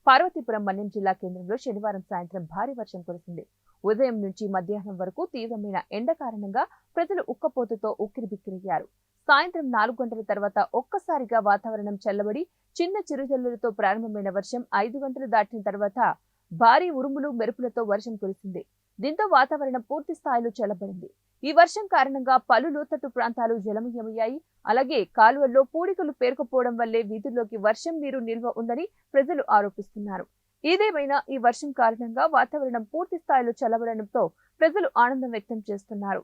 పార్వతీపురం మన్యం జిల్లా కేంద్రంలో శనివారం సాయంత్రం భారీ వర్షం కురిసింది. ఉదయం నుంచి మధ్యాహ్నం వరకు తీవ్రమైన ఎండ కారణంగా ప్రజలు ఉక్కపోతతో ఉక్కిరిబిక్కిరయ్యారు. సాయంత్రం 4 గంటల తర్వాత ఒక్కసారిగా వాతావరణం చల్లబడి చిన్న చిరుజల్లులతో ప్రారంభమైన వర్షం 5 గంటలు దాటిన తర్వాత భారీ ఉరుములు మెరుపులతో వర్షం కురిసింది. దీంతో వాతావరణం పూర్తి స్థాయిలో చల్లబడింది. ఈ వర్షం కారణంగా పలు లోతట్టు ప్రాంతాలు జలమయమయ్యాయి. అలాగే కాలువల్లో పూడికలు పేరుకుపోవడం వల్లే వీధుల్లోకి వర్షం నీరు నిల్వ ఉందని ప్రజలు ఆరోపిస్తున్నారు. ఏదేమైనా ఈ వర్షం కారణంగా వాతావరణం పూర్తి స్థాయిలో చల్లబడడంతో ప్రజలు ఆనందం వ్యక్తం చేస్తున్నారు.